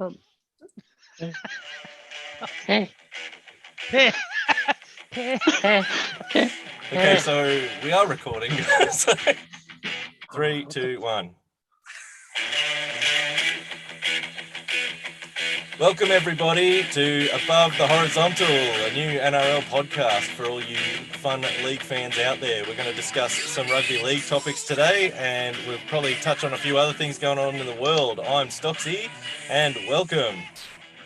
Okay, so we are recording. So, 3, 2, 1. Welcome everybody to Above the Horizontal, a new NRL podcast for all you fun league fans out there. We're going to discuss some rugby league topics today, and we'll probably touch on a few other things going on in the world. I'm Stocksy, and welcome.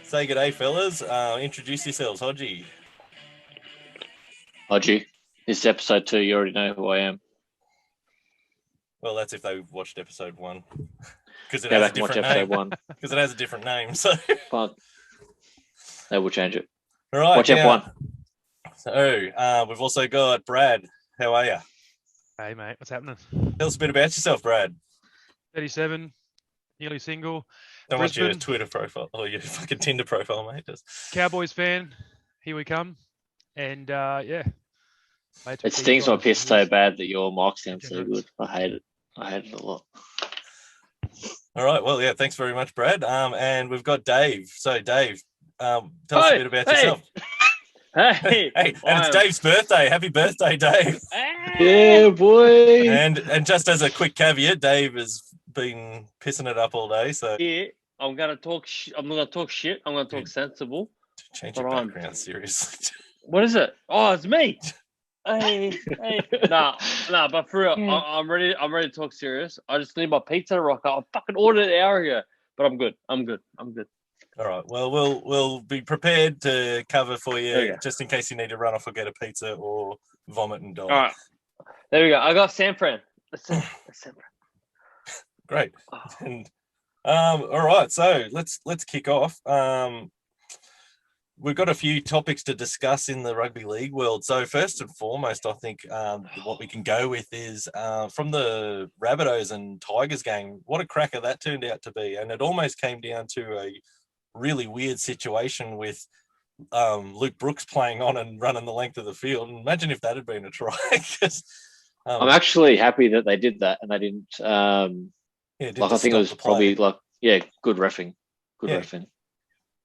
Say good day, fellas. Introduce yourselves, Hodgie. Hodgie, this is episode 2. You already know who I am. Well, that's if they watched episode 1. Because it Go has a back and watch different episode name. 1. Because it has a different name. So But they will change it. all right, Watch F1. So we've also got Brad. How are you? Hey, mate. What's happening? Tell us a bit about yourself, Brad. 37, nearly single. Don't want your Brisbane. Twitter profile or your fucking Tinder profile, mate. Just... Cowboys fan. Here we come. And, yeah. Mate, It stings my piss so bad that your mic sounds so good. I hate it. I hate it a lot. All right. Well, yeah, thanks very much, Brad. And we've got Dave. So, Dave, tell us a bit about yourself. Hey, and it's Dave's birthday. Happy birthday, Dave. Yeah, boy. And just as a quick caveat, Dave has been pissing it up all day. So yeah, I'm gonna talk. I'm not gonna talk shit. I'm gonna talk sensible. Change your background, seriously. What is it? Oh, it's me. Hey. Nah. But for real, I'm ready. I'm ready to talk serious. I just need my pizza to rock up. I fucking ordered it an hour ago, but I'm good. All right. Well, we'll be prepared to cover for you Okay. just in case you need to run off or get a pizza or vomit and die. All right. There we go. I got San Fran. That's San Fran. Great. Oh. And all right. So let's kick off. We've got a few topics to discuss in the rugby league world. So first and foremost, I think what we can go with is from the Rabbitohs and Tigers game. What a cracker that turned out to be, and it almost came down to a really weird situation with Luke Brooks playing on and running the length of the field. And imagine if that had been a try. I'm actually happy that they did that and they didn't. I think it was probably good reffing. Good reffing.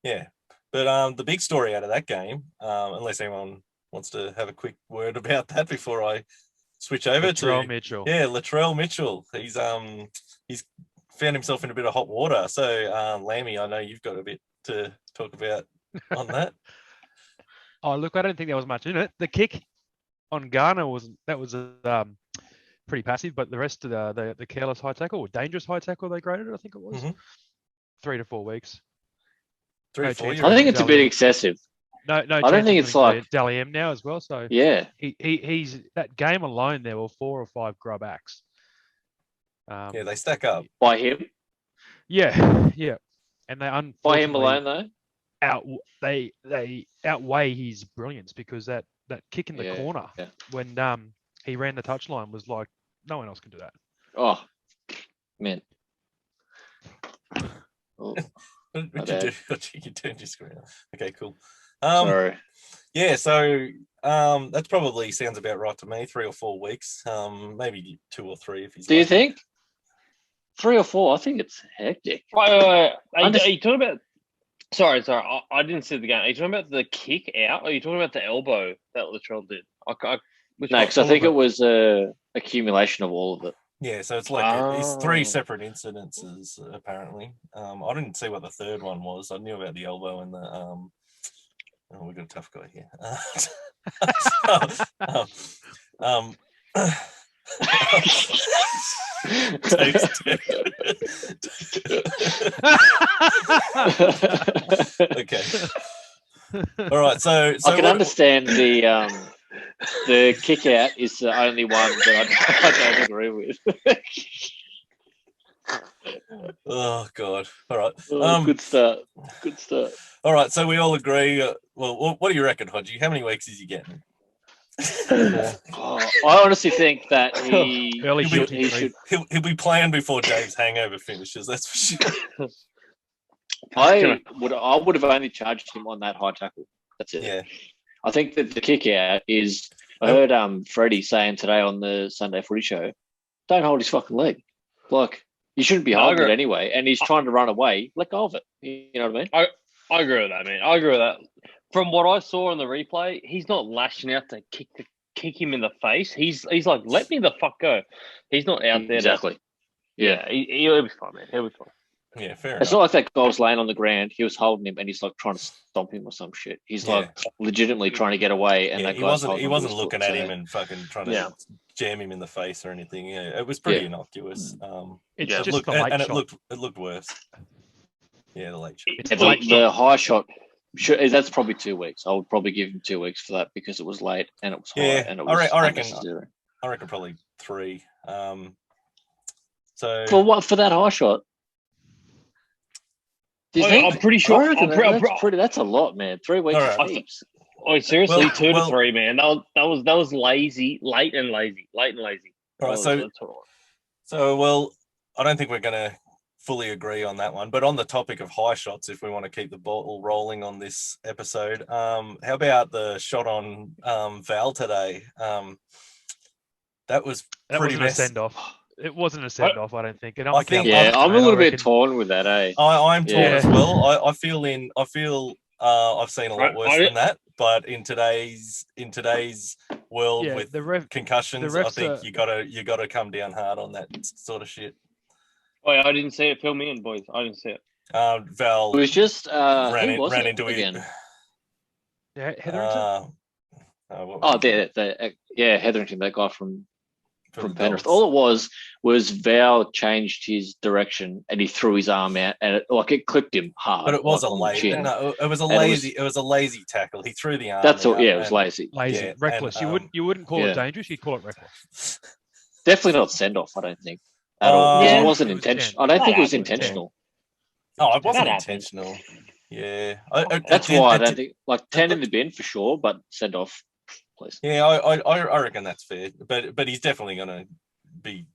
Yeah. But the big story out of that game, unless anyone wants to have a quick word about that before I switch over Latrell Mitchell. Yeah, Latrell Mitchell. He's found himself in a bit of hot water. So, Lammy, I know you've got a bit to talk about on that. Oh, look, I don't think there was much in it. The kick on Garner was pretty passive, but the rest of the careless high tackle or dangerous high tackle they graded it, I think it was 3 to 4 weeks. 3 to 4 years. I think it's a bit excessive. No. I don't think it's like Dally M now as well. So yeah, he's that game alone. There were 4 or 5 grub acts. Yeah, they stack up by him. Yeah, and they by him alone though. They outweigh his brilliance because that kick in the corner when he ran the touchline was like no one else can do that. Oh man. Oh. What did you do? You turned your screen off. Okay, cool. Sorry. Yeah, so that's probably sounds about right to me. 3 or 4 weeks, maybe 2 or 3 if he's. Do you think 3 or 4? I think it's hectic. Wait. Are you talking about? Sorry. I didn't see the game. Are you talking about the kick out? Or are you talking about the elbow that Latrell did? No, because I think it was a accumulation of all of it. Yeah, so it's like it's 3 separate incidences apparently. I didn't see what the third one was. I knew about the elbow and the Oh, we've got a tough guy here. Okay. All right. So I can understand the kick out is the only one that I don't agree with. Oh God! All right. Good start. All right. So we all agree. Well, what do you reckon, Hodgie? How many weeks is he getting? I honestly think that he'll be playing before Dave's hangover finishes. That's for sure. I would have only charged him on that high tackle. That's it. Yeah. I think that the kick out is. I heard Freddie saying today on the Sunday Footy Show, don't hold his fucking leg. Like You shouldn't be holding it anyway, and he's trying to run away. Let go of it. You know what I mean? I agree with that, man. I agree with that. From what I saw in the replay, he's not lashing out to kick him in the face. He's like, let me the fuck go. He's not out there. Exactly. Yeah, he'll be fine, man. He'll be fine. Yeah, fair enough. It's not like that guy was laying on the ground. He was holding him, and he's like trying to stomp him or some shit. He's like legitimately trying to get away, and that he guy's wasn't looking at him and fucking trying to jam him in the face or anything. Yeah, it was pretty innocuous. It's just the late shot. It looked worse. Yeah, the late shot. The high shot. Sure, that's probably 2 weeks. I would probably give him 2 weeks for that because it was late and it was high and it was unnecessary. I reckon probably 3. So for what? For that high shot? I'm pretty sure. That's a lot, man. 3 weeks. Right. Seriously, 2 to 3, man. That was lazy, late and lazy. All right, so I don't think we're gonna fully agree on that one. But on the topic of high shots, if we want to keep the ball rolling on this episode, how about the shot on Val today? That was pretty a send off. It wasn't a send off, I don't think. And I'm a little bit torn with that, eh? I'm torn as well. I feel I've seen a lot worse than that. But in today's world with concussions, I think you gotta come down hard on that sort of shit. Oh, yeah, I didn't see it. Fill me in, boys. I didn't see it. Val. It was just ran into it again. Yeah, Hetherington. Hetherington, that guy from Penrith. All it was Val changed his direction and he threw his arm out and it clipped him hard. But it was a lazy. No, it was a lazy tackle. He threw the arm. That's all. Yeah, it was lazy. Lazy, reckless. You wouldn't call it dangerous. You'd call it reckless. Definitely not send off. I don't think at all. It wasn't intentional. I don't think it was intentional. Oh, it wasn't intentional. Yeah, that's why I don't think 10 in the bin for sure, but send off. Please. Yeah, I reckon that's fair, but he's definitely going to be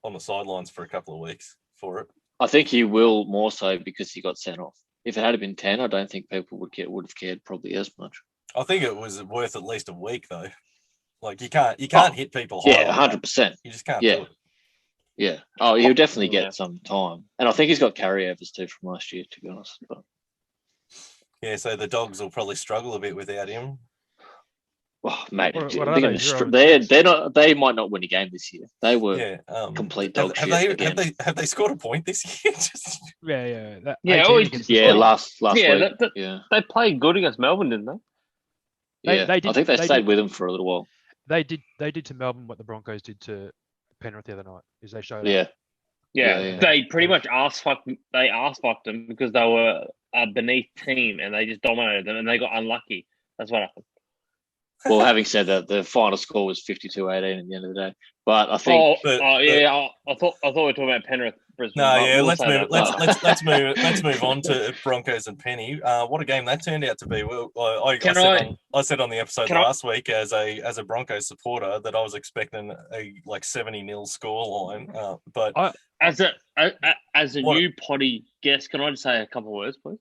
on the sidelines for a couple of weeks for it. I think he will more so because he got sent off. If it had been 10, I don't think people would have cared probably as much. I think it was worth at least a week though. Like you can't hit people. Yeah, 100%. You just can't. Do it. Yeah. Oh, he'll definitely get some time, and I think he's got carryovers too from last year, to be honest. But... yeah, so the Dogs will probably struggle a bit without him. Oh, mate, they might not win a game this year. They were complete dog shit. Have they scored a point this year? Last week. They played good against Melbourne, didn't they? I think they stayed with them for a little while. They did to Melbourne what the Broncos did to Penrith the other night. Is they showed up. Yeah. They pretty much ass fucked them because they were a beneath team and they just dominated them and they got unlucky. That's what happened. Well, having said that, the final score was 52-18 at the end of the day. But I think, I thought we were talking about Penrith, Brisbane. No, yeah, let's move on to Broncos and Penny. What a game that turned out to be. Well, I said on the episode last week as a Broncos supporter that I was expecting a 70-0 score line. But as a new potty guest, can I just say a couple of words, please?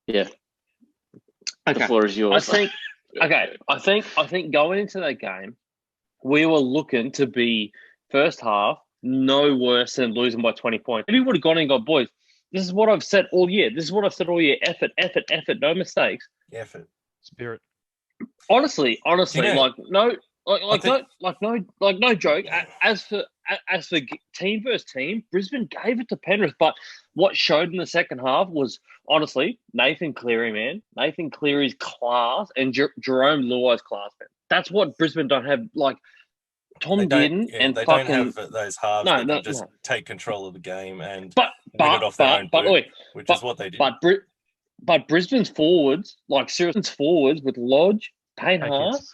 Yeah. Okay. The floor is yours. I think going into that game, we were looking to be first half no worse than losing by 20 points. If we would have gone in and got, boys, this is what I've said all year. Effort, no mistakes. Effort. Spirit. Honestly, no joke. As for team versus team, Brisbane gave it to Penrith, but what showed in the second half was honestly Nathan Cleary, man. Nathan Cleary's class and Jerome Luai's class, man. That's what Brisbane don't have. Tom Dearden and they fucking don't have those halves that can just take control of the game and win it off their own boot, which is what they did. But Brisbane's forwards, Sirius's forwards with Lodge, Payne Haas,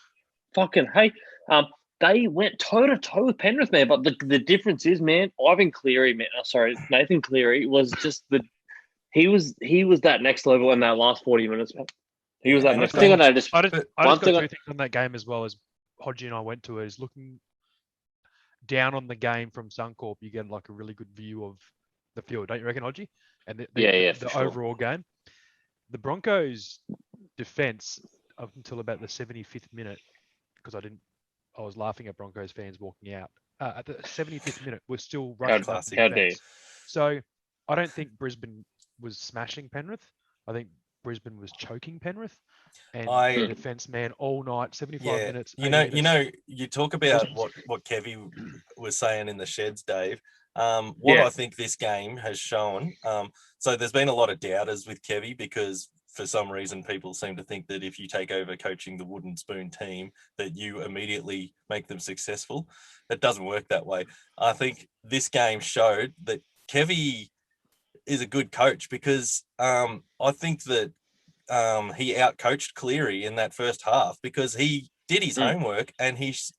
they went toe to toe with Penrith, man. But the difference is, man, Nathan Cleary was just he was that next level in that last 40 minutes, man. He was that next level. I just got two things on that game as well as Hodgie and I went to it, is looking down on the game from Suncorp, you get a really good view of the field, don't you reckon, Hodgie? And the overall game. The Broncos' defense up until about the 75th minute, because I was laughing at Broncos fans walking out. at the 75th minute were still How rushing up classy. the How defence. So I don't think Brisbane was smashing Penrith. I think Brisbane was choking Penrith, and the defence man all night, 75 minutes. You know, you talk about what Kevy was saying in the sheds, Dave. I think this game has shown. So there's been a lot of doubters with Kevy because for some reason people seem to think that if you take over coaching the wooden spoon team, that you immediately make them successful. It doesn't work that way. I think this game showed that Kevy is a good coach because I think that he outcoached Cleary in that first half because he did his homework and it's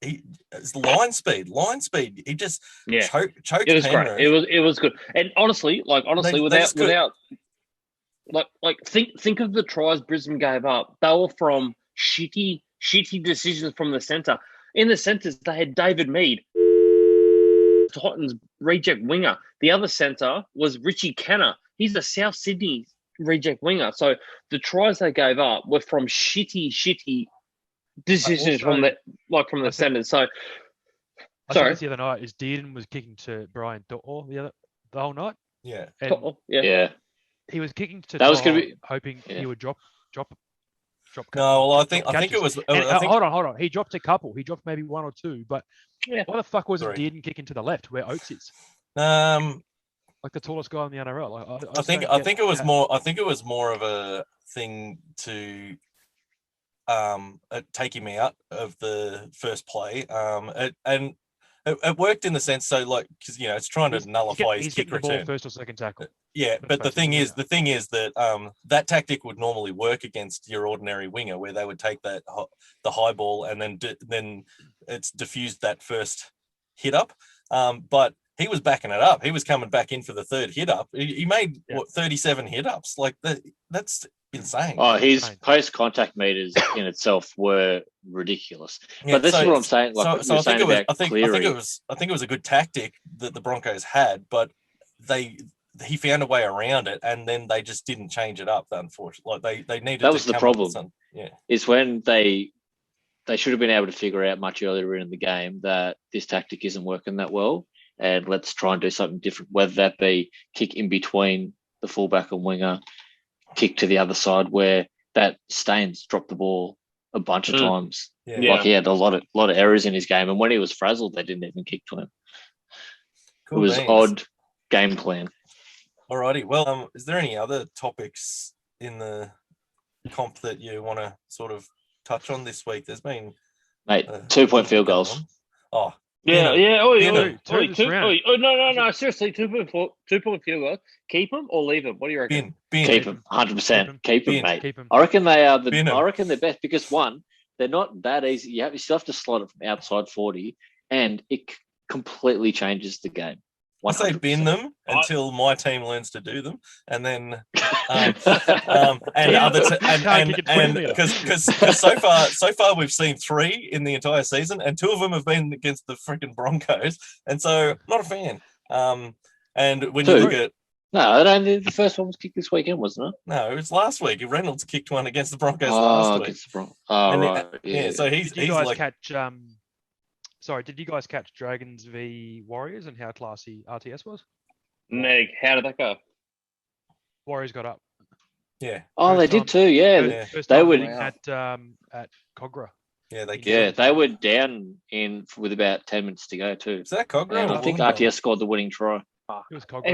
line speed. He just choked. It was Penrith. great. It was good. And honestly, without think of the tries Brisbane gave up. They were from shitty decisions from the centre. In the centres, they had David Mead, Titans reject winger. The other centre was Richie Kenner. He's a South Sydney reject winger. So the tries they gave up were from shitty decisions from the centres. So I think the other night is Dearden was kicking to Brian Door the whole night. Yeah. Yeah. He was kicking to that was going to be hoping he would drop. No, well, I think it was. Hold on. He dropped a couple. He dropped maybe one or two. But why the fuck wasn't Dearden kicking to the left where Oates is? Like the tallest guy in the NRL. I think it was more. I think it was more of a thing to take him out of the first play. And it worked in the sense because it's trying to nullify his kick return. Ball first or second tackle. Yeah, but the thing is that that tactic would normally work against your ordinary winger, where they would take the high ball and then it's diffused that first hit up. But he was backing it up. He was coming back in for the third hit up. He made 37 hit ups. Like that's insane. Oh, his post-contact meters in itself were ridiculous. But this is what I'm saying. Like I think it was a good tactic that the Broncos had, but he found a way around it, and then they just didn't change it up. Unfortunately, like they needed. That was the problem. Is when they should have been able to figure out much earlier in the game that this tactic isn't working that well, and let's try and do something different. Whether that be kick in between the fullback and winger, kick to the other side where that Staines dropped the ball a bunch of times. Like he had a lot of errors in his game, and when he was frazzled, they didn't even kick to him. Cool, it was odd game plan. Alrighty. Well, is there any other topics in the comp that you want to sort of touch on this week? There's been 2-point field goals. Oh. Yeah. No. Seriously, 2-point field goals. Keep them or leave them? What do you reckon? Keep them, 100%. Keep them, mate. I reckon they are I reckon they're best because one, they're not that easy. You still have to slot it from outside 40, and it completely changes the game. 100%. I say bin them until my team learns to do them, and then because so far we've seen 3 in the entire season, and 2 of them have been against the freaking Broncos, and so not a fan. And when you look at the first one was kicked this weekend, wasn't it? No, it was last week. Reynolds kicked one against the Broncos last week. Right. Yeah. So he's did you guys catch Dragons v Warriors and how classy RTS was? Meg, how did that go? Warriors got up. Yeah. Oh, they did too. Yeah, they would at Cogra. Yeah, they were down with about 10 minutes to go too. Is that Cogra? And I think RTS scored the winning try. It was Cogra,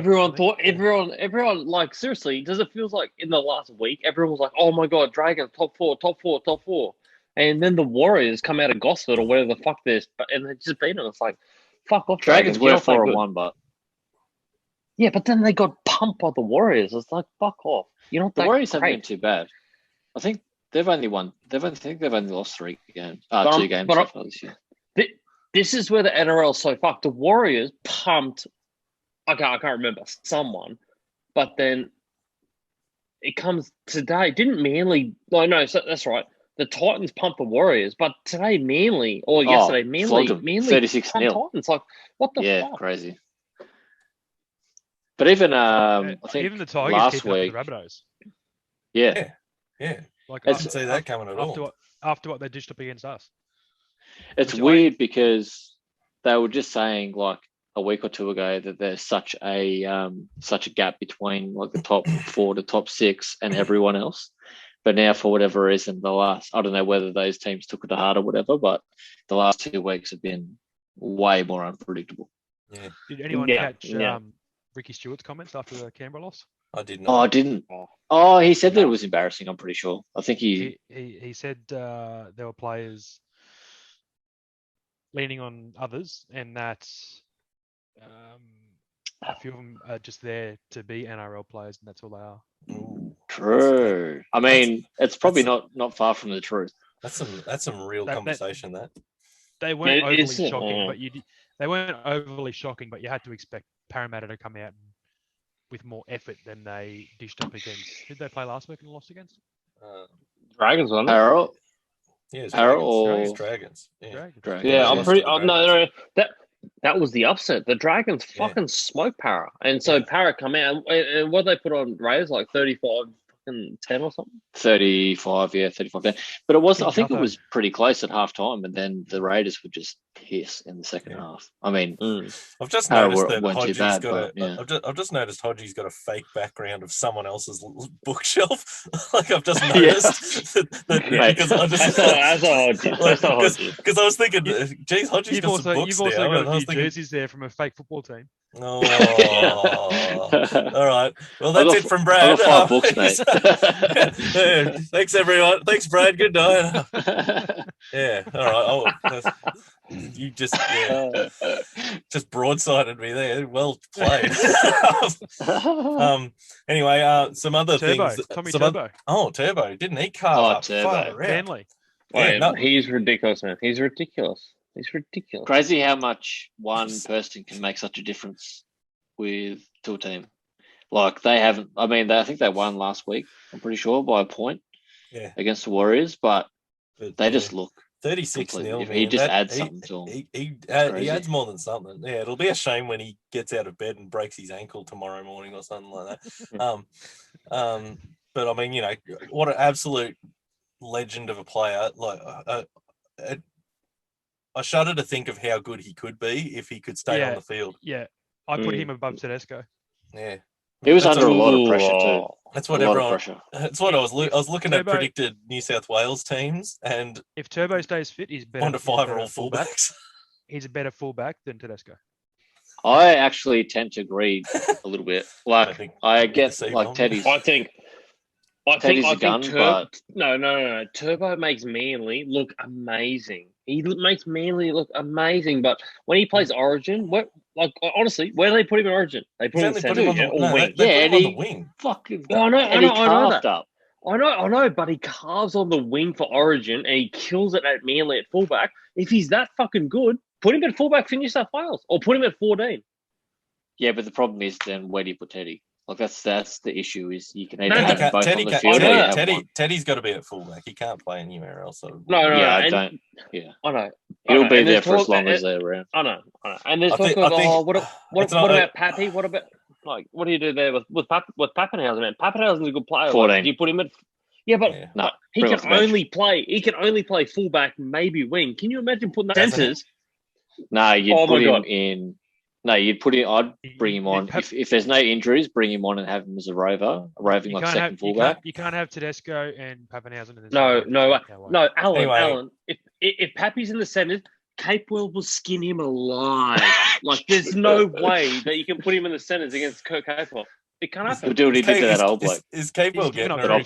everyone like seriously, does it feel like in the last week everyone was like, oh my god, Dragons top four. And then the Warriors come out of Gosford or whatever the fuck and they just beat them. It's like, fuck off. Dragons were 4-1, but yeah, but then they got pumped by the Warriors. It's like, fuck off. You know, the Warriors haven't been too bad. I think they've only lost 3 games. 2 games so far this year. This is where the NRL is so fucked. The Warriors pumped. I can't remember someone, but then it comes today. Didn't Manly? No, so that's right. The Titans pumped the Warriors, but today Manly or yesterday Manly 36-0. Titans. Like, what the fuck? Yeah, crazy. But even I think even the Tigers last week, the Rabbitohs. Yeah. Like I didn't see that coming at all. After what they dished up against us. It's weird because they were just saying like a week or two ago that there's such a gap between like the top 4 to top 6 and everyone else. But now, for whatever reason, I don't know whether those teams took it to heart or whatever, but the last 2 weeks have been way more unpredictable. Yeah. Did anyone catch Ricky Stewart's comments after the Canberra loss? I did Oh, not. I didn't. Oh, he said that it was embarrassing. I'm pretty sure. I think He said there were players leaning on others, and that a few of them are just there to be NRL players, and that's all they are. Ooh, True. I mean, it's probably not far from the truth. That's some real conversation. They weren't overly shocking, they weren't overly shocking, but you had to expect Parramatta to come out with more effort than they dished up against. Did they play last week and lost against? Dragons, wasn't it? Parrot. Yeah, Dragons. Yeah. Dragons. Yeah, I'm pretty. No, that was the upset. The Dragons fucking smoked Para, and so Para come out and what they put on Raiders like 35-10 or something. 35, 10. But it was. I think it was pretty close at half time, and then the Raiders would just piss in the second half. I mean, I've just noticed that Hodgie's got I've just noticed Hodgie's got a fake background of someone else's bookshelf. Like I've just noticed because I was thinking, geez, Hodgie's got some books You've also now, got a few jerseys there from a fake football team. Oh, all right. Well, that's it from Brad. I got 5 books, mate. Yeah, thanks, everyone. Thanks, Brad. Good night. Yeah. All right. You just broadsided me there. Well played. Anyway, some other things. Tommy Turbo. Turbo. Didn't he carve up? Turbo. Manly. He's ridiculous, man. He's ridiculous. Crazy how much one person can make such a difference to a team. Like they haven't. I mean, I think they won last week. I'm pretty sure by a point. Yeah. Against the Warriors, but they just look 36-0. He just adds something to him. He adds more than something. Yeah, it'll be a shame when he gets out of bed and breaks his ankle tomorrow morning or something like that. But I mean, what an absolute legend of a player. Like, I shudder to think of how good he could be if he could stay on the field. Yeah, I put him above Tedesco. Yeah, he was under a lot of pressure too. That's what everyone. That's what I was looking at predicted New South Wales teams, and if Turbo stays fit, he's better. 1 to 5 are all fullbacks. He's a better fullback than Tedesco. I actually tend to agree a little bit. Like I get like Teddy's. I think but... No. Turbo makes Manly look amazing. He makes Manly look amazing, but when he plays Origin, honestly, where do they put him in Origin? They put him in the center or wing. They put him on the wing. Fucking. I know that. I know, but he carves on the wing for Origin and he kills it at Manly at fullback. If he's that fucking good, put him at fullback for New South Wales or put him at 14. Yeah, but the problem is then where do you put Teddy? Like that's the issue is you can either have them both on the field. Teddy's got to be at fullback. He can't play anywhere else. So. No. I don't. Yeah, I know. He'll be there for as long as they're around. I know. And there's talk of what about Pappy? What about what do you do there with Pappenhausen? Man, Pappenhausen's a good player. 14. Do you put him at? Yeah, but he can only play fullback, maybe wing. Can you imagine putting that centers? No, you'd put him in. No, you'd put him. I'd bring him on if there's no injuries. Bring him on and have him as a roving like second fullback. You can't have Tedesco and Pappenhausen in the No, Alan. If Pappy's in the centre, Capewell will skin him alive. Like there's no way that you can put him in the centres against Kurt Capewell. It can't happen. We'll do what he did to that old bloke. Is Capewell getting a run?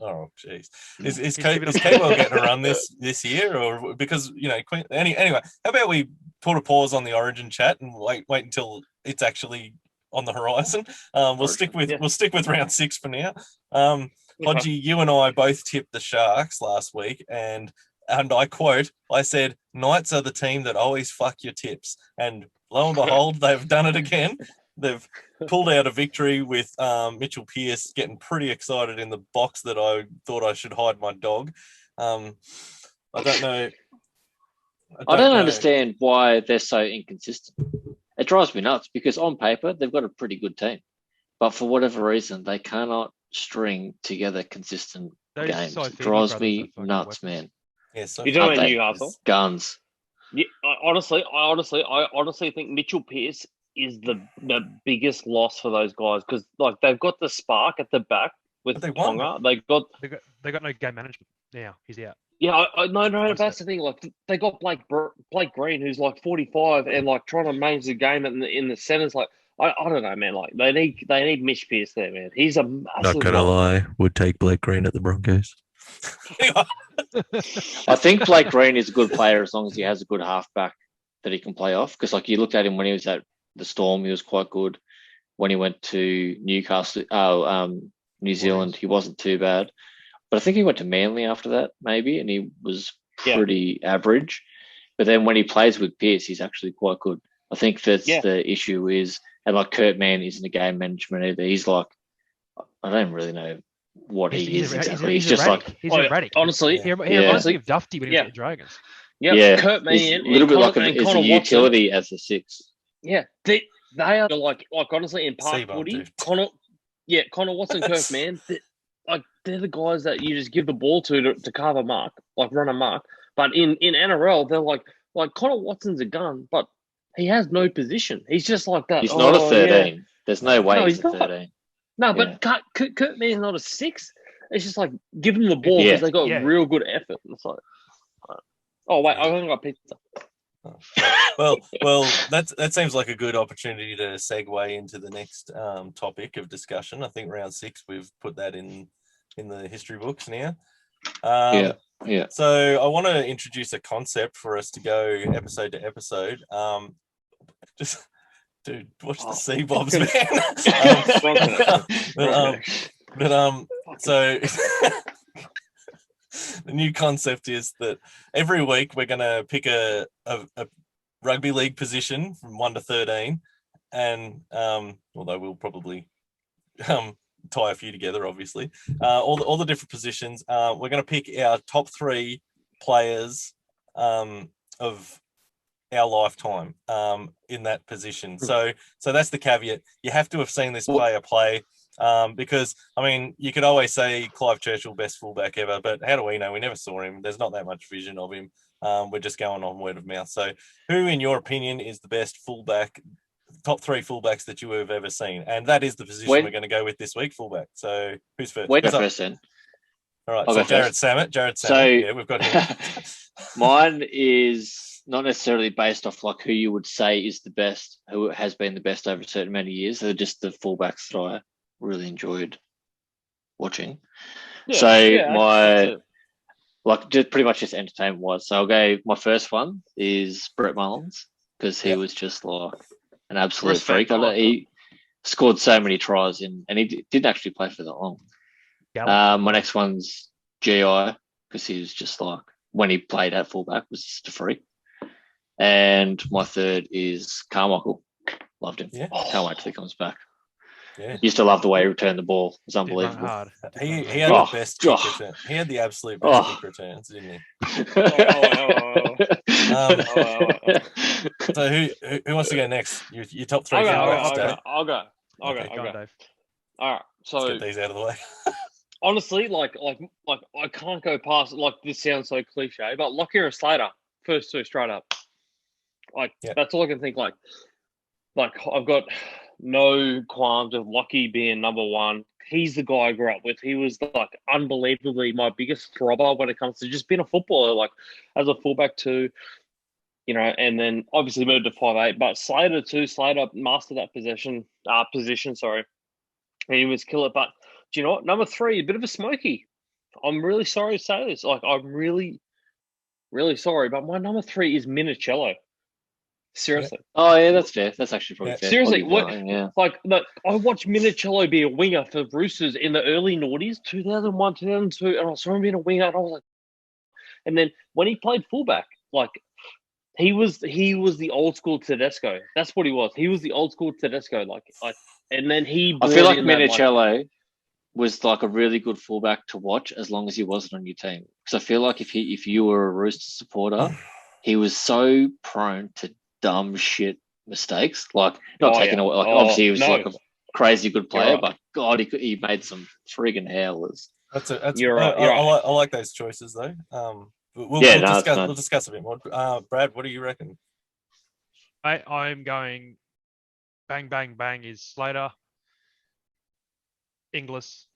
Oh, jeez. Is Capewell getting a run this year, or because anyway? How about we put a pause on the Origin chat and wait until it's actually on the horizon? We'll stick with round 6 for now. Hodgie, you and I both tipped the Sharks last week, and I quote, I said, Knights are the team that always fuck your tips. And lo and behold, they've done it again. They've pulled out a victory with Mitchell Pearce getting pretty excited in the box that I thought I should hide my dog. I don't know. I don't understand why they're so inconsistent. It drives me nuts because on paper, they've got a pretty good team. But for whatever reason, they cannot string together consistent games. It drives me nuts, man. Yeah, so you're talking about Newcastle? Guns. Yeah, I honestly think Mitchell Pearce is the biggest loss for those guys because like they've got the spark at the back with But they won. Ponga. They got no game management now. He's out. Yeah, no. That's the thing. Like they got Blake Green, who's like 45 and like trying to manage the game in the centers. Like I don't know, man. Like they need Mitch Pearce there, man. He's a massive. Not gonna lie, would take Blake Green at the Broncos. I think Blake Green is a good player as long as he has a good halfback that he can play off. Because like you looked at him when he was at the Storm, he was quite good. When he went to New Zealand, he wasn't too bad. But I think he went to Manly after that, maybe, and he was pretty average. But then when he plays with Pearce, he's actually quite good. I think that's the issue is, and like Kurt Mann isn't a game management either. He's like, I don't really know what he is exactly. He's just like he's erratic. Honestly, he reminds me of Dufty when he was at the Dragons. Yeah, Kurt Mann, a little bit like a utility as a six. Yeah, they are like honestly in park footy. Connor Watson, Kurt Mann. They're the guys that you just give the ball to carve a mark, like run a mark. But in NRL, they're like Connor Watson's a gun, but he has no position. He's just like that. He's not a 13. Yeah. There's no way he's a 13. No, but Kurt Mann's not a 6. It's just like give him the ball because they got real good effort. It's like, oh wait, I haven't got pizza. Well, that seems like a good opportunity to segue into the next topic of discussion. I think round 6 we've put that in the history books now. Yeah. So I want to introduce a concept for us to go episode to episode. Just, dude, watch the sea bobs, man. So the new concept is that every week we're going to pick a rugby league position from 1 to 13, and although we'll probably tie a few together, obviously, all the different positions. We're going to pick our top 3 players of our lifetime in that position. So that's the caveat. You have to have seen this player play. Because, I mean, you could always say Clive Churchill, best fullback ever, but how do we know? We never saw him. There's not that much vision of him. We're just going on word of mouth. So who, in your opinion, is the best fullback, top 3 fullbacks that you have ever seen? And that is the position we're going to go with this week, fullback. So who's first? Wait first then. All right, so Jared Sammett. So, yeah, we've got him. Mine is not necessarily based off like who you would say is the best, who has been the best over a certain amount of years. They're just the fullbacks that I really enjoyed watching. Just pretty much just entertainment wise. So I'll go. My first one is Brett Mullins because he was just like an absolute freak. He scored so many tries and he didn't actually play for that long. My next one's GI because he was just like when he played at fullback was just a freak. And my third is Carmichael. Loved him. Yeah. Can't wait till he comes back. Yeah. Used to love the way he returned the ball. It was unbelievable. He had the best kick return. He had the absolute best kick returns, didn't he? So who wants to go next? Your top 3. I'll go. All right. So let's get these out of the way. Honestly, like I can't go past. Like this sounds so cliche, but Lockyer Slater, first 2 straight up. That's all I can think. Like I've got no qualms of Lockie being number 1. He's the guy I grew up with. He was like unbelievably my biggest throbber when it comes to just being a footballer, like as a fullback too, and then obviously moved to 5'8", but Slater too. Slater mastered that position. Sorry. And he was killer. But do you know what? Number 3, a bit of a smoky. I'm really sorry to say this. Like I'm really, really sorry, but my number 3 is Minicello. Seriously. Oh yeah, that's fair. That's actually probably fair. Seriously, I watched Minicello be a winger for Roosters in the early noughties, 2001, 2002, and I saw him being a winger, and I was like, and then when he played fullback, like he was the old school Tedesco. That's what he was. He was the old school Tedesco. And then I feel like Minicello was like a really good fullback to watch as long as he wasn't on your team. Because I feel like if you were a Rooster supporter, he was so prone to dumb shit mistakes, like not taking away. Like obviously he was like a crazy good player, but God, he made some friggin' howlers. I like those choices though. we'll discuss a bit more. Brad, what do you reckon? I'm going bang, bang, bang is Slater, Inglis.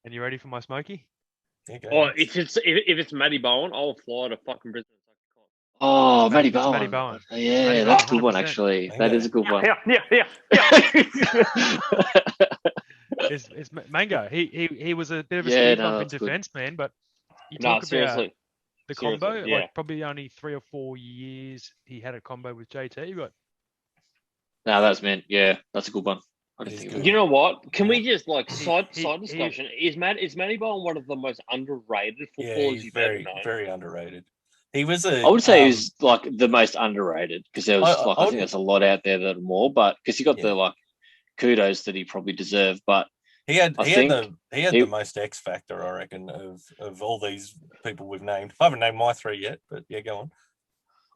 And you ready for my smoky? Okay. Or if it's Matty Bowen, I'll fly to fucking Brisbane. Oh, Matty Bowen. Matty Bowen. Yeah, Matty that's a Bowen, good one, 100%. actually. Mango. That is a good one. It's Mango. He was a bit of a Yeah, speed no, bump in that's good. defence, man. But you No, talk about seriously. the Seriously, combo, yeah. like probably only 3 or 4 years he had a combo with JT, but No, that's meant. Yeah, that's a good one. I didn't He's think good. of it. You know what? Can we Yeah. just side he- discussion? Is Matty Bowen one of the most underrated Yeah, footballers he's you've ever very, known? very underrated. He was a. I would say he's like the most underrated because there was I I think there's a lot out there that are more, but because he got the like kudos that he probably deserved. But he had think the most X factor, I reckon, of all these people we've named. I haven't named my 3 yet, but yeah, go on.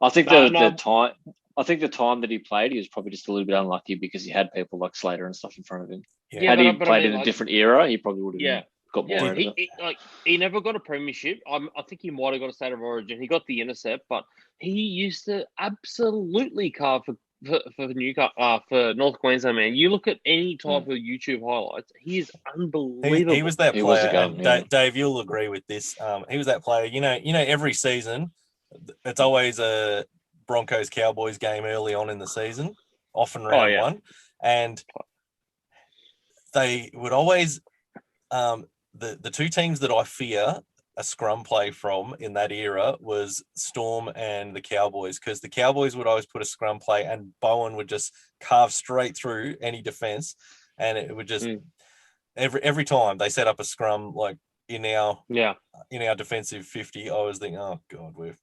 I think No. the time that he played, he was probably just a little bit unlucky because he had people like Slater and stuff in front of him. Yeah. Had he but played I mean, in a like, different era, he probably would have Yeah. got more out of it. He never got a premiership. I think he might have got a state of origin. He got the intercept, but he used to absolutely carve for for North Queensland, man. You look at any type of YouTube highlights, he is unbelievable. He was that He was player. a gun, and yeah. Dave, you'll agree with this. He was that player. You know, every season, it's always a Broncos Cowboys game early on in the season, often round one, and they would always the 2 teams that I fear a scrum play from in that era was Storm and the Cowboys, because the Cowboys would always put a scrum play and Bowen would just carve straight through any defense, and it would just every time they set up a scrum, like in our defensive 50, I was thinking, oh god, we're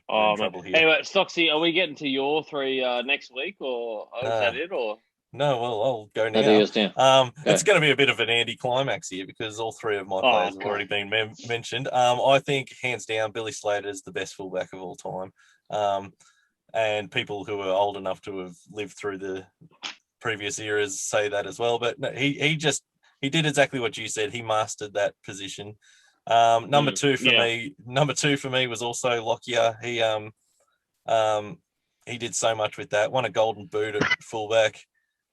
in trouble here. Anyway, Stocksy, are we getting to your 3 next week, or is that it? Or no, well, I'll go now. It's going to be a bit of an anticlimax here because all 3 of my players have already been mentioned. I think, hands down, Billy Slater is the best fullback of all time. And people who are old enough to have lived through the previous eras say that as well. But no, he did exactly what you said. He mastered that position. Number 2 for me was also Lockyer. He did so much with that. Won a golden boot at fullback.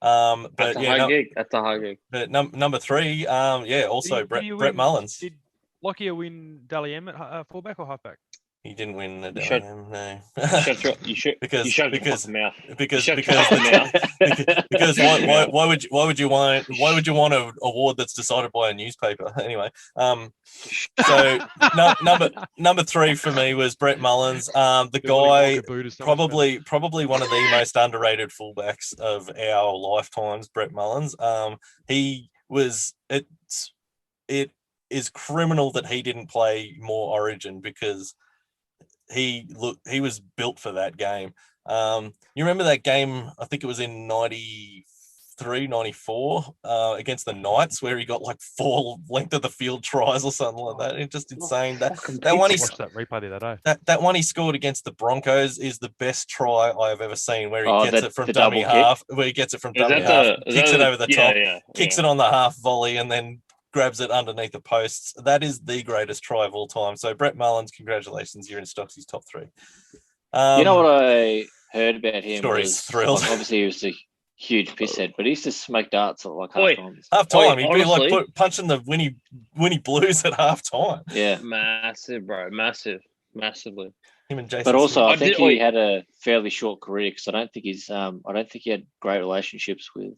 That's a high gig. But number 3, also Brett Mullins. Did Lockyer win Dally M at fullback or halfback? He didn't win the Dally M, no. You shut your mouth. Because why would you want an award that's decided by a newspaper anyway? So number 3 for me was Brett Mullins. The guy, probably one of the most underrated fullbacks of our lifetimes, Brett Mullins. It is criminal that he didn't play more Origin because he was built for that game. You remember that game? I think it was in 93, 94 against the Knights, where he got like 4 length of the field tries or something like that. It's just insane. That one watched that replay the other day. That one he scored against the Broncos is the best try I have ever seen, where he gets it from dummy half, kicks it over the top, kicks it on the half volley, and then grabs it underneath the posts. That is the greatest try of all time. So Brett Mullins, congratulations, you're in Stocksy's top 3. You know what I heard about him? Stories, thrills. Obviously, he was a huge pisshead, but he used to smoke darts at like half time. He'd be like punching the Winnie Blues at half time. Yeah, massive, bro, massively. Him and Jason. But also, I think he had a fairly short career because I don't think he had great relationships with.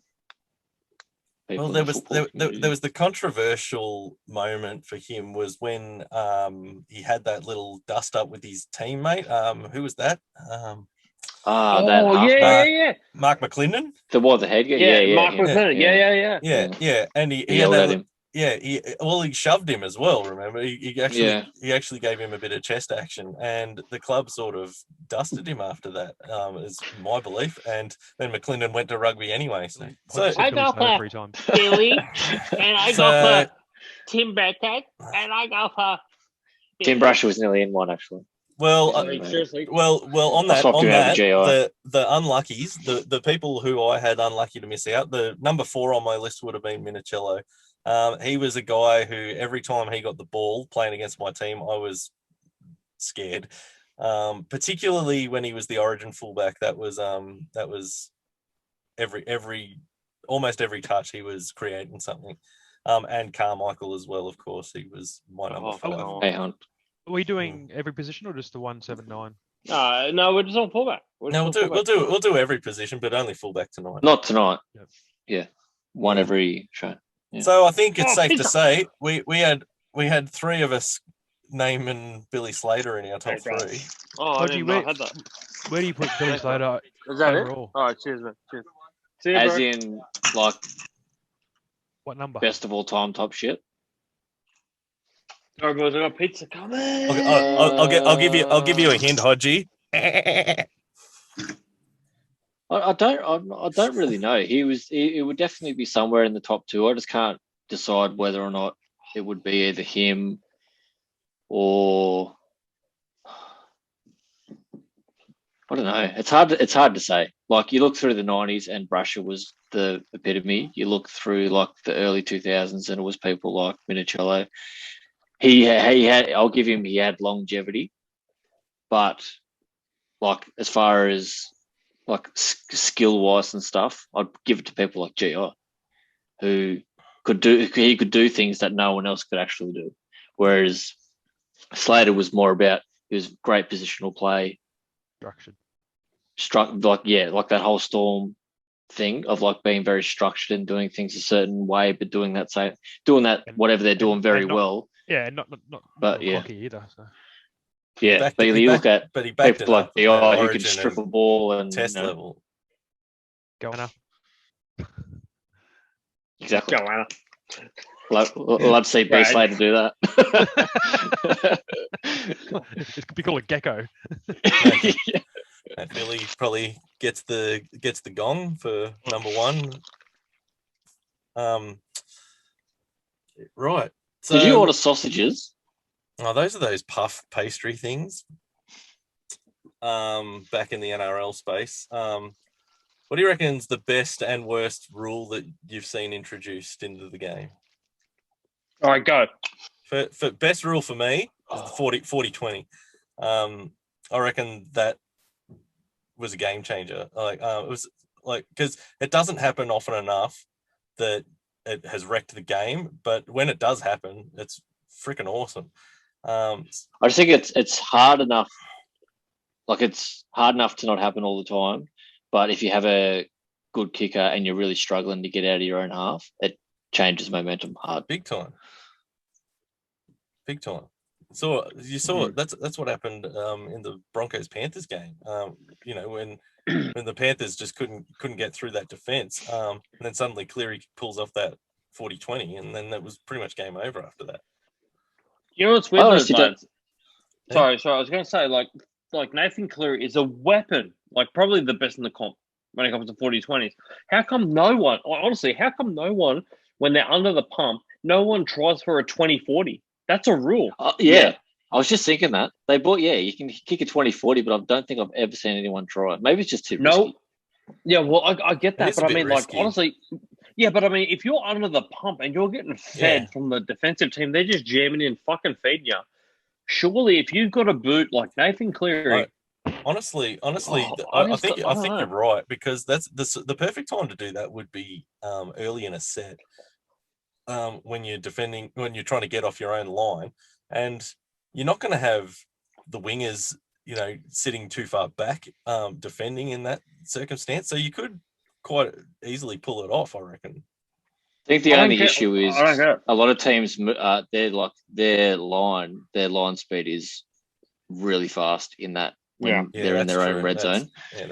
Well, there was the controversial moment for him was when he had that little dust up with his teammate. Who was that? Mark McClendon. The head guy. Mark McClendon. Yeah. And he yelled at him. Yeah, he shoved him as well. Remember, he actually gave him a bit of chest action, and the club sort of dusted him after that. Is my belief. And then McClendon went to rugby anyway. So I go for Billy, and I go for Tim Burkett, and I go for Tim Brasher was nearly in one actually. Well, on that, the unluckies, the people who I had unlucky to miss out. The number 4 on my list would have been Minicello. He was a guy who every time he got the ball playing against my team, I was scared. Particularly when he was the origin fullback, that was almost every touch he was creating something. And Carmichael as well, of course. He was my number 5. Hey, Hunt. Are we doing every position or just the 179? No, we're just on fullback. No, we'll do every position, but only fullback tonight. Not tonight. Yep. Yeah, one every show. Yeah. So I think it's safe to say we had 3 of us naming Billy Slater in our top 3. Oh, I didn't know I had that. Where do you put Billy Slater Is that overall? it? All right, cheers, man. Cheers. See you, As bro. in, like, What number? best of all time top shit. All right, boys, I got pizza coming. I'll give you a hint, Hodgie. I don't really know. It would definitely be somewhere in the top 2. I just can't decide whether or not it would be either him or I don't know. It's hard to say. Like, you look through the 90s and Brasher was the epitome. You look through like the early 2000s and it was people like Minicello. He had, I'll give him, he had longevity, but like as far as like skill wise and stuff, I'd give it to people like GI, who could do things that no one else could actually do. Whereas Slater was more about, he was great positional play, Structured. like that whole Storm thing of like being very structured and doing things a certain way, but doing that whatever they're doing very well. Yeah, not cocky either. So. Yeah, but you look at people like DI who can strip a ball and test level. Going up. Exactly. Go on. Love to see B Slater do that. It could be called a gecko. And Billy probably gets the gong for number 1. Right. So, did you order sausages? Oh, those are those puff pastry things. Back in the NRL space. What do you reckon is the best and worst rule that you've seen introduced into the game? All right, go. For best rule for me is the 40-20. I reckon that was a game changer. Like it was like, because it doesn't happen often enough that it has wrecked the game, but when it does happen, it's freaking awesome. I just think it's hard enough. Like, it's hard enough to not happen all the time, but if you have a good kicker and you're really struggling to get out of your own half, it changes momentum hard. Big time. So you saw that's what happened in the Broncos Panthers game. When the Panthers just couldn't get through that defense, and then suddenly Cleary pulls off that 40-20, and then that was pretty much game over after that. You know what's weird, lads? Sorry. I was going to say, like Nathan Cleary is a weapon, like probably the best in the comp when it comes to 40-20s. How come no one, when they're under the pump, no one tries for a 20-40? That's a rule. Yeah. I was just thinking that. They bought, you can kick a 20-40, but I don't think I've ever seen anyone try it. Maybe it's just too risky. Yeah, well, I get that, but I mean, risky. like, honestly, yeah, but I mean, if you're under the pump and you're getting fed from the defensive team, they're just jamming in, fucking feeding you. Surely, if you've got a boot like Nathan Cleary, honestly, I think you're right, because that's the perfect time to do that would be early in a set, when you're defending, when you're trying to get off your own line, and you're not going to have the wingers, sitting too far back, defending in that circumstance. So you could quite easily pull it off, I reckon. I think the only issue is a lot of teams, their line speed is really fast in that when they're in their own red zone.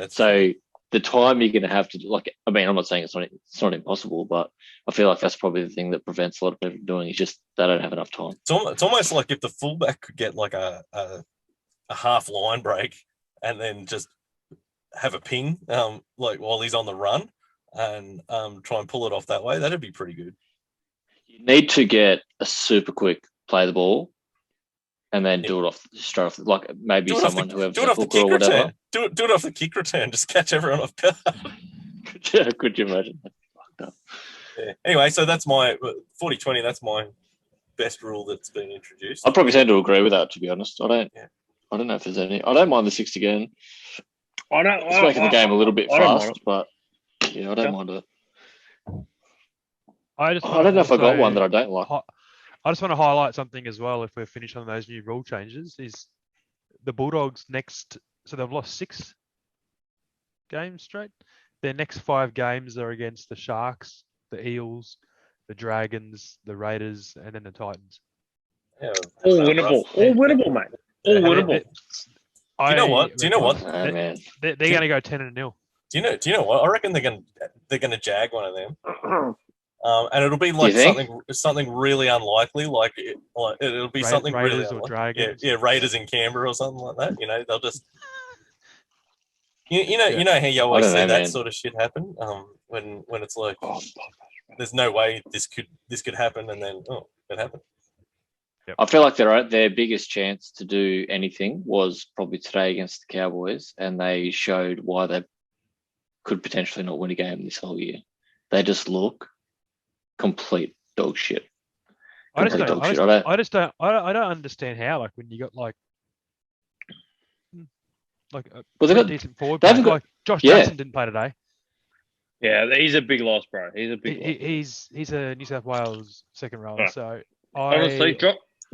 So the time you're going to have to, I'm not saying it's not impossible, but I feel like that's probably the thing that prevents a lot of people from doing it. Is just they don't have enough time. It's almost like if the fullback could get like a half line break and then just have a ping, while he's on the run, and try and pull it off that way, that'd be pretty good. You need to get a super quick play the ball, and then do it straight off. Like maybe someone whoever's do it off the kick return. Do it off the kick return. Just catch everyone off guard. Could you imagine? That's fucked up. Yeah. Anyway, so that's my 40-20. That's my best rule that's been introduced. I'd probably tend to agree with that, to be honest. I don't. Yeah. I don't know if there's any. I don't mind the 6 again. It's making the game a little bit I don't mind fast, but yeah, I don't mind it. I don't know if I got one that I don't like. I just want to highlight something as well. If we're finished on those new rule changes, is the Bulldogs next. So they've lost 6 games straight. Their next 5 games are against the Sharks, the Eels, the Dragons, the Raiders, and then the Titans. Yeah, all winnable. All winnable, mate. All winnable. Do you know what? Do you know what? Oh, man. They're going to go 10-0. Do you know what? I reckon they're gonna jag one of them. And it'll be like something really unlikely, like it'll be something Raiders really or unlikely. Dragons. Yeah, Raiders in Canberra or something like that. You know, they'll just you know how you always see that sort of shit happen. When it's like, there's no way this could happen, and then it happened. Yep. I feel like their biggest chance to do anything was probably today against the Cowboys, and they showed why they could potentially not win a game this whole year. They just look complete dog shit. I don't understand how. Like when you got like a decent forward play. Like Josh Jackson didn't play today. Yeah, he's a big loss, bro. He's a big loss. He's a New South Wales second rower. So honestly,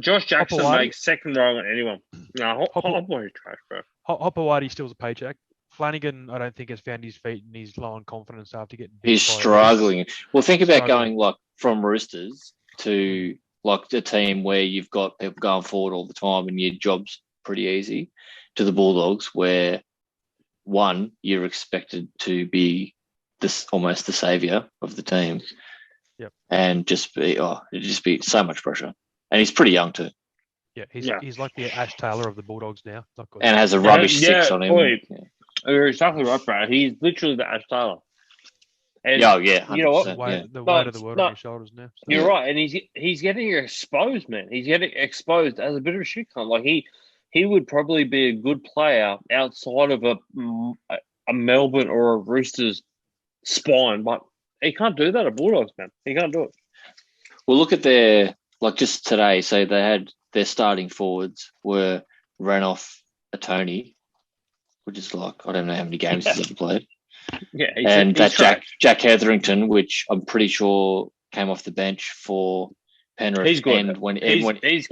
Josh Jackson makes second row on anyone. No, Hopewadi's trash, bro. Hopewadi steals a paycheck. Flanagan, I don't think, has found his feet and he's low on confidence after getting. He's struggling. Well, think about going like from Roosters to like a team where you've got people going forward all the time and your job's pretty easy, to the Bulldogs where one, you're expected to be almost the saviour of the team. Yep. And it'd just be so much pressure. And he's pretty young too. Yeah, he's like the Ash Taylor of the Bulldogs now. Not good. And has a rubbish 6 on him. You're exactly right, bro. He's literally the Ash Taylor. And 100%, you know what? The weight of the world on his shoulders now. So. You're right, and he's getting exposed, man. He's getting exposed as a bit of a shit cunt. Like he would probably be a good player outside of a Melbourne or a Roosters spine, but he can't do that at Bulldogs, man. He can't do it. Well, look at just today. So they had their starting forwards were Renouf, Tony, which is like, I don't know how many games he's ever played. Yeah, and that Jack Hetherington, which I'm pretty sure came off the bench for Penrith. He's good. And when he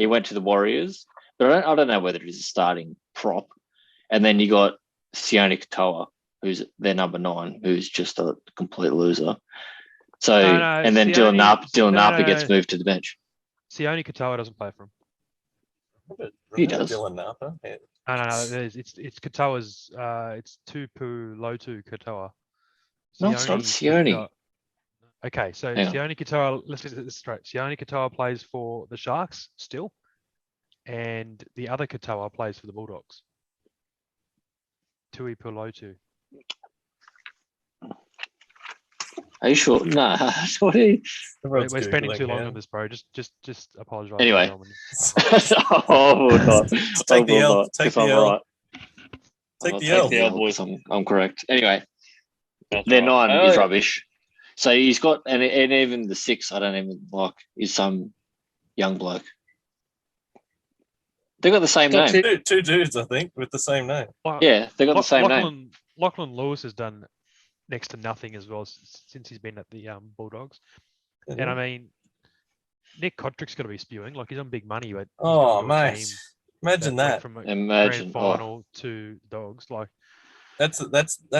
went to the Warriors, but I don't know whether he's a starting prop. And then you got Sione Katoa, who's their number 9, who's just a complete loser. So and then Dylan Napa gets moved to the bench. Sione Katoa doesn't play for him. He does. Dylan Napa. Yeah. No. It's Katoa's. It's Tupu Lotu Katoa. No, it's not Sione. Okay, so Sione Katoa. Let's get this straight. Sione Katoa plays for the Sharks still, and the other Katoa plays for the Bulldogs. Tui Pulotu. Are you sure? No. We're spending too long on this, bro. Just apologise. Anyway. Take the L. Take the L. Take the L, boys. I'm correct. Anyway, their 9 is rubbish. So he's got, and even the 6, I don't even like, is some young bloke. They got the same name. Two dudes, I think, with the same name. Yeah, they got the same name. Lachlan Lewis has done next to nothing as well since he's been at the Bulldogs. Mm-hmm. And I mean, Nick Kotrick's going to be spewing. Like, he's on big money. But mate. Imagine that. From a grand final to Dogs. Like, that's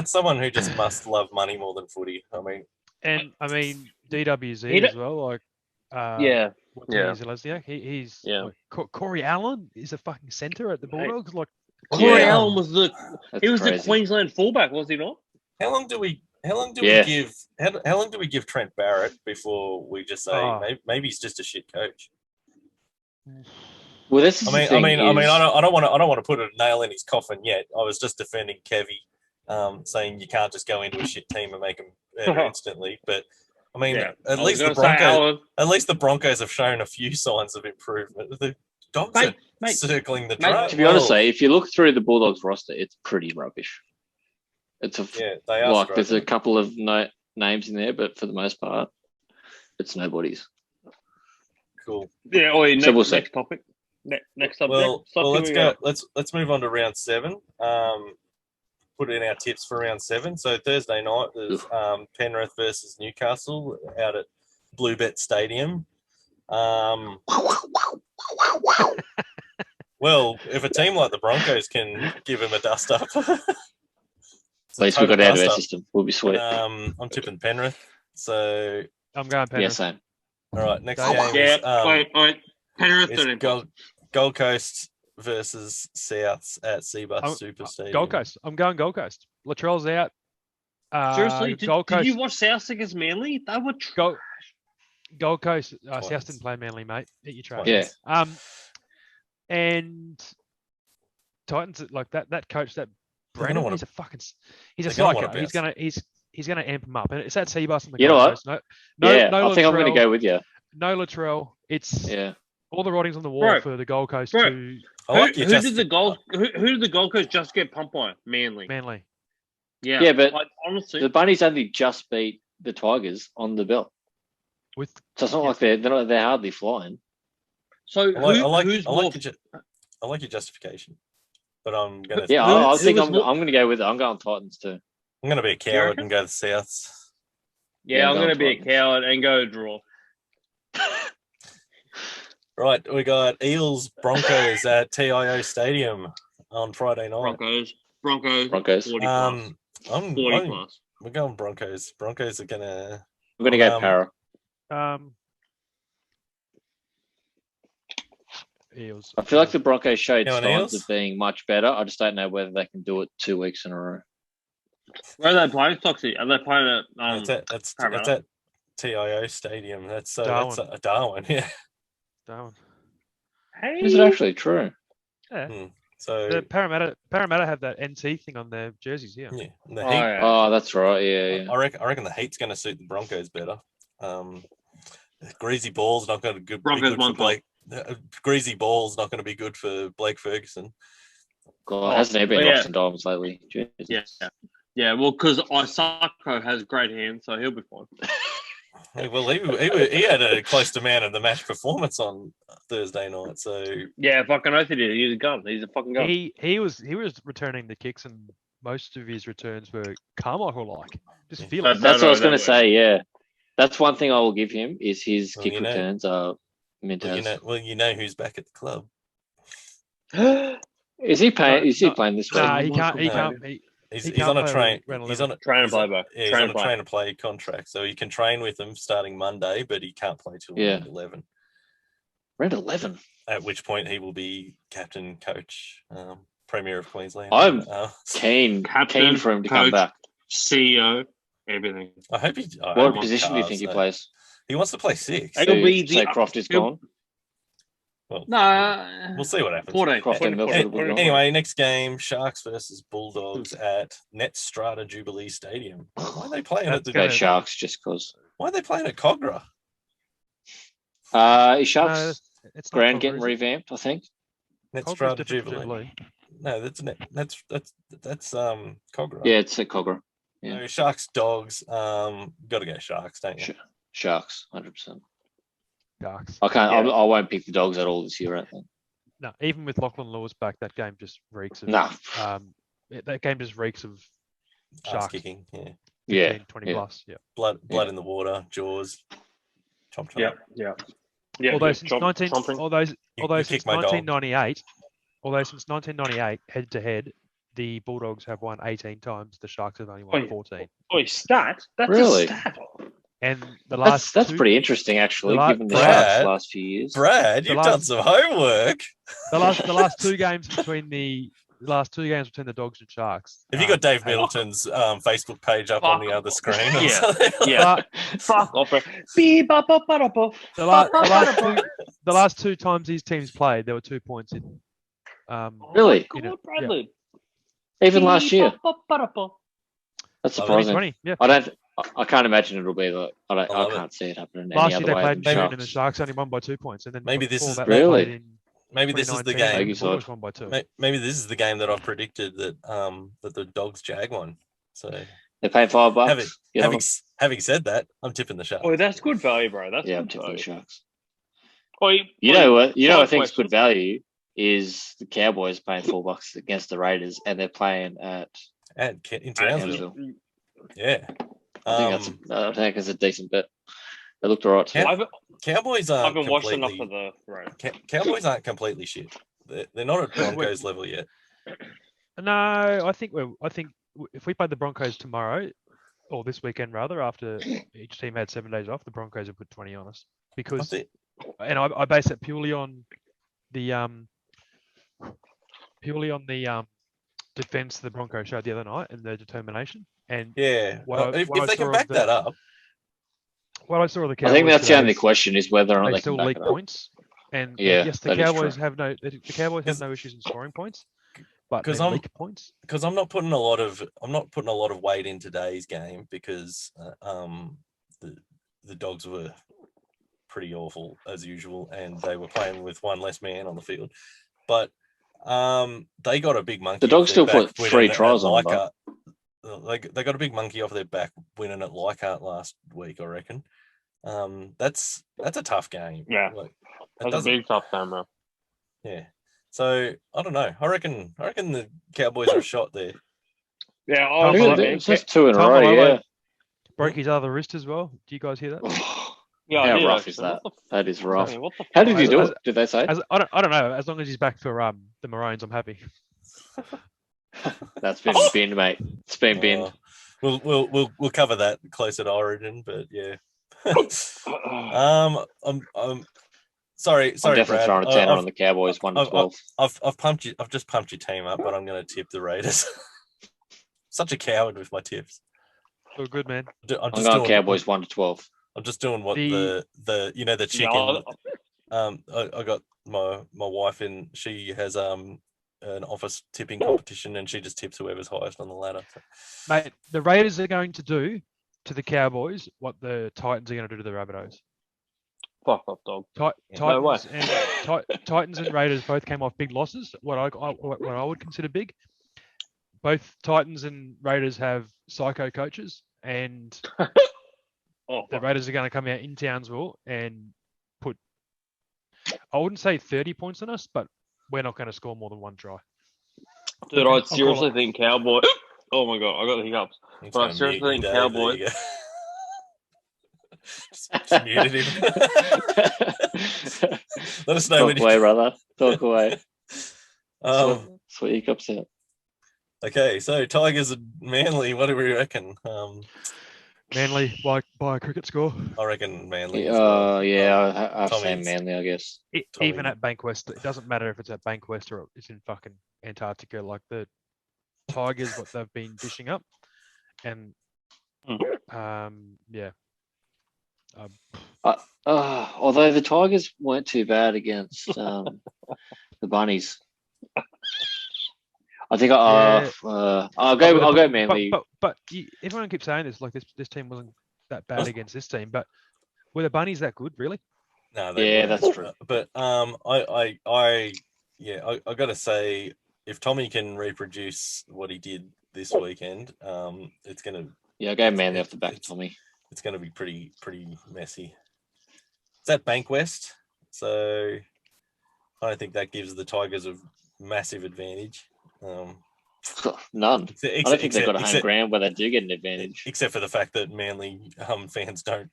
someone who just must love money more than footy. I mean, DWZ as well. Like, Lesniak. He's like, Corey Allen is a fucking centre at the Bulldogs. Like, Corey Allen was the Queensland fullback, was he not? How long do we give Trent Barrett before we just say maybe he's just a shit coach? Well, this is I don't want to put a nail in his coffin yet. I was just defending Kevy, saying you can't just go into a shit team and make them better instantly. But I mean, at least the Broncos have shown a few signs of improvement. The Dogs are circling the draft. To be honest, if you look through the Bulldogs roster, it's pretty rubbish. They are there's a couple of names in there, but for the most part, it's nobody's. Cool. Yeah. Next topic. Next subject. Well, let's we go. got? Let's move on to round 7. Put in our tips for round 7. So Thursday night there's Penrith versus Newcastle out at Bluebet Stadium. Well, if a team like the Broncos can give him a dust up, at least we got out of our system. We'll be sweet. I'm tipping Penrith. So I'm going Penrith. Yeah, same. all right, next Dave? game is Wait. Penrith is 13 points. Gold Coast versus Souths at Seabus Super Stadium. Gold Coast. I'm going Gold Coast. Latrell's out. Seriously, Gold Coast. did you watch South against Manly? They were Gold Coast. Titans. South didn't play Manly, mate. Get your trash. Yeah. And Titans like that coach that They're gonna Brennan. wanna- He's a fucking. they're He's a gonna wanna psycho. bounce. He's gonna amp him up, and it's at Seabus and the You know Gold what? Coast. I think Latrell, I'm going to go with you. No Latrell. It's Yeah. all the writings on the wall Bro. for the Gold Coast Bro. to I like who your did the Gold? Who did the Gold Coast just get pumped by? Manly. Manly. Yeah. Yeah, but like, honestly, The Bunnies only just beat the Tigers on the belt. With So it's not like they're hardly flying. so I like your justification, but I'm gonna. Yeah, Who- I who think was I'm more- going to go with it. I'm going Titans too. I'm gonna be a you coward reckon? and go to the Souths. yeah, I'm going going to be a Titans. coward and go draw. Right, we got Eels Broncos at TIO Stadium on Friday night. Broncos. Broncos. 40 plus. I'm 40 plus. we're going Broncos. Broncos are gonna. I'm going to go Para. Eels. I feel like the Broncos showed Going signs Eels? of being much better. I just don't know whether they can do it 2 weeks in a row. Where are they playing, Stocksy? Are they playing at That's Parramatta? at TIO Stadium. That's Darwin. that's Darwin. Yeah. Darwin. Hey, Is it actually true? Yeah. So The Parramatta have that NT thing on their jerseys. Yeah. yeah, the Oh, Heat. yeah. Oh, that's right. Yeah. I reckon the Heat's going to suit the Broncos better. Greasy ball's not going to be Broncos good for won Blake. Greasy ball's not going to be good for Blake Ferguson. God, hasn't he been yeah. lost in diamonds lately? Jesus. Yeah, well, because Isako has great hands, so he'll be fine. Hey, well, he had a close to man of the match performance on Thursday night. So Yeah, fucking oath he did. He's a gun. He's a fucking gun. He was returning the kicks, and most of his returns were Carmichael-like. Just feel it. That's what I was that going to way. say. Yeah, that's one thing I will give him is his Well, kick you know- returns are mint. you know who's back at the club. Is he playing? No, Is he no. playing this week? Nah, he What's can't. He the can't. name? He's He on can't a play train. round He's 11. on a Train and he's play, on- bro. Yeah, he's Train on and a play. train to play contract, so he can train with them starting Monday, but he can't play till Yeah. round 11. Round 11. At which point he will be captain, coach, premier of Queensland. I'm Keen. Keen for him to come coach. back. CEO, everything. I hope he. I What hope position do you cars, think he though. plays? He wants to play 6. He'll be Say the- Croft is he'll- gone. Well, No, we'll see what happens. 14. Croft and 14, Milford 14, will be gone. Anyway, next game: Sharks versus Bulldogs at Netstrata Jubilee Stadium. Why are they playing That's at Go gonna- the? Sharks just because. Why are they playing at Cogra? Is No, Sharks it's not ground Cogra, getting is it? revamped? I think. Cogra's Netstrata different to Jubilee. No, that's Cogra. Yeah, it's at Cogra. Yeah. No, Sharks, Dogs. Got to go Sharks, don't you? Sharks, 100%. Sharks. I can't. Yeah. I won't pick the Dogs at all this year. I think. No, even with Lachlan Lewis back, that game just reeks of. Nah. That game just reeks of Ass Sharks. kicking. Yeah. 15, Yeah. 20 yeah. plus. Yeah. Blood Yeah. in the water. Jaws. Chomp chomp. Yeah. Although yeah, since chomp- 19, chomping. although you since kicked my dog. 1998, head to head, the Bulldogs have won 18 times. The Sharks have only won Wait. 14. Oi, stat? That's Really? a stat. And the last That's two, pretty interesting, actually, given the Brad. Sharks last few years. Brad, The you've last- done some homework. the last two games between the Dogs and Sharks. Have you got Dave hey, Middleton's Facebook page up on the other screen? or Yeah. something? Yeah. Fuck off, bro. Beep, bop, bop, bop, bop. The last two times these teams played, there were 2 points in. Really? Oh, You know, God, Bradley. Even last year. Beep, bop, bop, bop, bop. That's surprising. 2020, yeah. I can't imagine it'll be like. I love can't see it happening any Last year other they way played than Melbourne and the Sharks. Sharks only won by 2 points, and then Maybe this before is- that, Really? they played in Maybe this is the 2019, game. Maybe the so. Bulldogs won by 2. Maybe this is the game that I've predicted that that the Dogs Jag won. So They're paying $5. having Get on having said that, I'm tipping the Sharks. Oh, that's good value, bro. That's them. Yeah, I'm good tipping the value. Sharks. You know what? You know what I think is good value is the Cowboys paying $4 against the Raiders, and they're playing in Townsville. Yeah. I think it's a decent bet. They looked alright too. Cowboys aren't. I've been watching enough of the Cowboys aren't completely shit. They're not at Broncos level yet. No, I think if we play the Broncos tomorrow, or this weekend rather, after each team had 7 days off, the Broncos will put 20 on us because, and I base it purely on the defense the Broncos showed the other night and their determination. And if they can back that up. What I saw of the Cowboys, I think that's the only question is whether or not they still can leak back it up. points. And yes, the Cowboys have no issues in scoring points, but they leak points. Because I'm not putting a lot of weight in today's game because the Dogs were pretty awful as usual, and they were playing with one less man on the field. But they got a big monkey. The Dogs still put 3 tries on them. They got a big monkey off their back winning at Leichhardt last week, I reckon. That's a tough game. Yeah, that's a big tough game, bro. Yeah. So I don't know. I reckon the Cowboys are a shot there. Yeah, it's just 2 in a row. Yeah, broke his other wrist as well. Do you guys hear that? Yeah, how rough is that? That is rough. How did he do it? Did they say? I don't know. As long as he's back for the Maroons, I'm happy. That's been binned, mate. It's been binned. We'll cover that closer to Origin, but yeah. I'm sorry, I'm definitely Brad. throwing a tenner on the Cowboys 1-12. I've just pumped your team up, but I'm going to tip the Raiders. Such a coward with my tips. Oh, good man. I'm going Cowboys 1-12. I'm just doing what the chicken. I got my wife in. She has an office tipping competition, and she just tips whoever's highest on the ladder. So. Mate, the Raiders are going to do to the Cowboys what the Titans are going to do to the Rabbitohs. Fuck off, dog. Titans and Raiders both came off big losses. What I would consider big. Both Titans and Raiders have psycho coaches, and the Raiders are going to come out in Townsville and put, I wouldn't say 30 points on us, but we're not going to score more than 1 try. Dude, I seriously think Cowboys. Oh my god, I got the hiccups. But I seriously think Cowboys. Just muted him. Let us know. Talk away, brother. Talk away. Sweet hiccups out. Okay, so Tigers and Manly. What do we reckon? Manly by a cricket score. I reckon Manly. I've seen Manly, I guess. Even at Bankwest, it doesn't matter if it's at Bankwest or it's in fucking Antarctica. Like the Tigers, what they've been dishing up, and although the Tigers weren't too bad against the Bunnies. I think I'll go Manly. But everyone keeps saying this, like this team wasn't that bad against this team, but were the Bunnies that good, really? No, that's true. But I got to say, if Tommy can reproduce what he did this weekend, it's gonna. Yeah, go Manly off the back, Tommy. It's gonna be pretty messy. It's at Bankwest, so I don't think that gives the Tigers a massive advantage. None. I don't think they've got a home ground where they do get an advantage. Except for the fact that Manly fans don't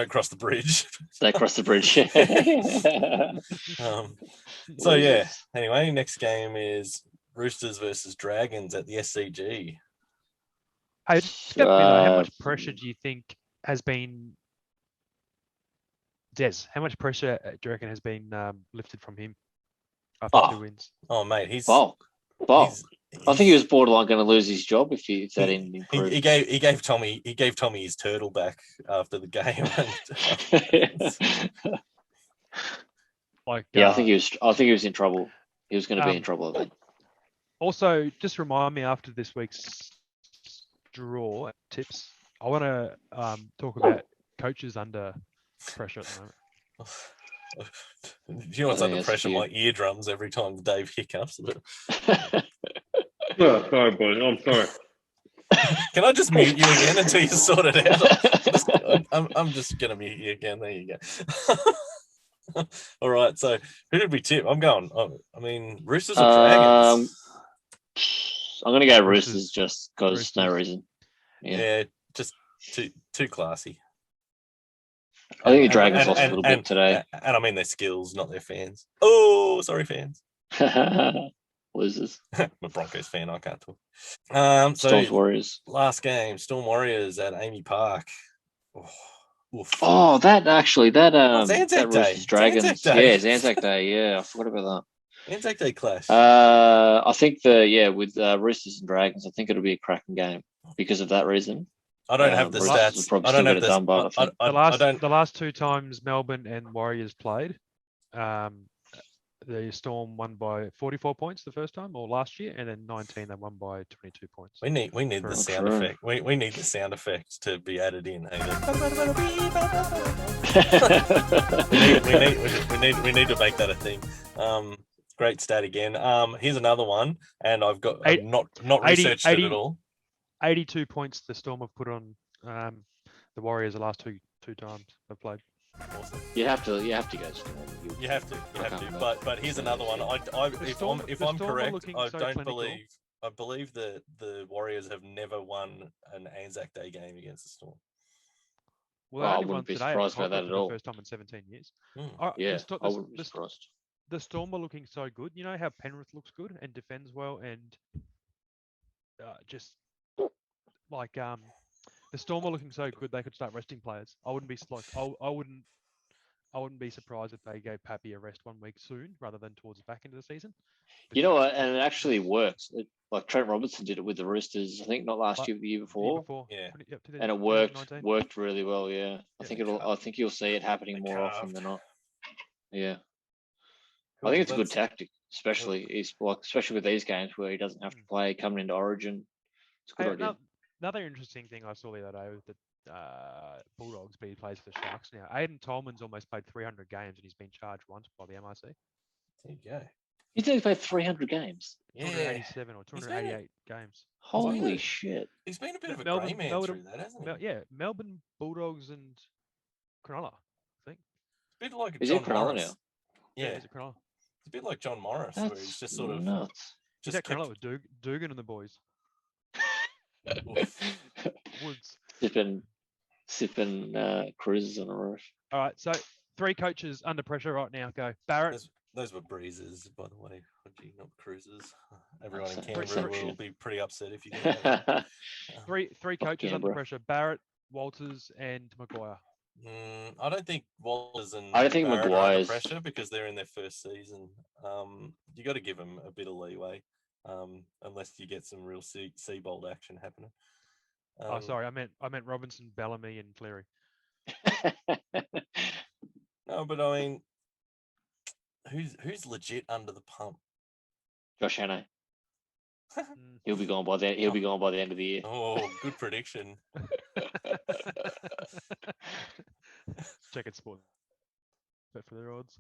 cross the bridge. They cross the bridge. So yeah. Anyway, next game is Roosters versus Dragons at the SCG. Hey, how much pressure do you think has been? Des, how much pressure do you reckon has been lifted from him after 2 wins? Oh mate, he's bulk. I think he was borderline going to lose his job if that didn't improve. He gave Tommy his turtle back after the game. I think he was in trouble. He was going to be in trouble, I think. Also, just remind me after this week's draw tips, I want to talk about coaches under pressure at the moment. Do you know what's under pressure? My eardrums every time Dave hiccups. Sorry, boys. I'm sorry. Can I just mute you again until you sort it out? I'm just going to mute you again. There you go. All right. So who did we tip? I'm going. I mean, Roosters or Dragons? I'm going to go Roosters. Roosters just because no reason. Yeah, just too classy. I think the Dragons lost a little bit today. And I mean their skills, not their fans. Oh, sorry, fans. Losers. I'm a Broncos fan. I can't talk. Storms Warriors. Last game, Storm Warriors at Amy Park. Oh, that Anzac that Day. Roosters Dragons. Anzac Day. Yeah, it's Anzac Day. Yeah, I forgot about that. Anzac Day clash. I think with Roosters and Dragons, I think it'll be a cracking game because of that reason. I don't have the stats. I don't have the last two times Melbourne and Warriors played, the Storm won by 44 points the first time, or last year, and then 19 they won by 22 points. We need the sound effect. We need the sound effects to be added in. we need to make that a thing. Great stat again. Here's another one, and I've not researched it at all. 82 points the Storm have put on the Warriors the last two times they've played. Awesome. You have to go Storm. You have to. But here's another one. If I'm correct, I believe that the Warriors have never won an Anzac Day game against the Storm. Well, I wouldn't be surprised by that at all. The first time in 17 years. I wouldn't be surprised. The Storm are looking so good. You know how Penrith looks good and defends well, and just like the Storm are looking so good they could start resting players. I wouldn't be surprised if they gave Pappy a rest 1 week soon rather than towards the back end of the season. You know what? And it actually works. Like Trent Robertson did it with the Roosters. I think not last year, but the year before. Yeah. And it worked really well. Yeah. I think you'll see it happening more often than not. Yeah. I think it's a good tactic, especially with these games where he doesn't have to play coming into Origin. It's a good idea. Another interesting thing I saw the other day was that Bulldogs, but he plays for the Sharks now. Aiden Tolman's almost played 300 games and he's been charged once by the MRC. There you go. He's only played 300 games. 287 or 288 games. Holy shit. He's been a bit of a grey man through that, hasn't he? Yeah, Melbourne, Bulldogs and Cronulla, I think. It's a bit like Is John he Cronulla Morris. now? Yeah, he's a Cronulla. It's a bit like John Morris, where he's just sort of nuts. He's at Cronulla with Dugan and the boys. Woods. Sipping cruises on a roof. All right, so 3 coaches under pressure right now. Go. Barrett. Those were breezes, by the way. Not cruises. Everyone in Canberra will be pretty upset if you get that. Three coaches under pressure. Barrett, Walters, and Maguire. I don't think Walters and Barrett are under pressure because they're in their first season. You got to give them a bit of leeway, unless you get some real Seabold action happening. Sorry, I meant Robinson, Bellamy, and Cleary. No, but I mean, who's legit under the pump? Josh Hannay. He'll be gone by the end of the year. Oh, good prediction. Check it, sport. Bet for their odds.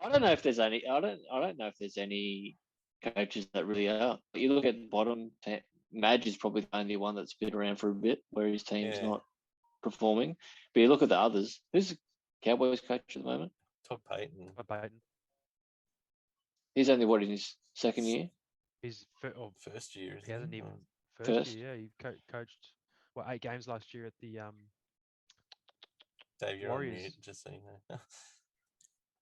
I don't know if there's any. I don't know if there's any coaches that really are. You look at the bottom. Madge is probably the only one that's been around for a bit, where his team's not performing. But you look at the others. Who's the Cowboys coach at the moment? Todd Payton. He's only in his second year. He's first year. He hasn't even first year. Yeah, he coached 8 games last year at the Dave, you're Warriors. on mute, just so you know.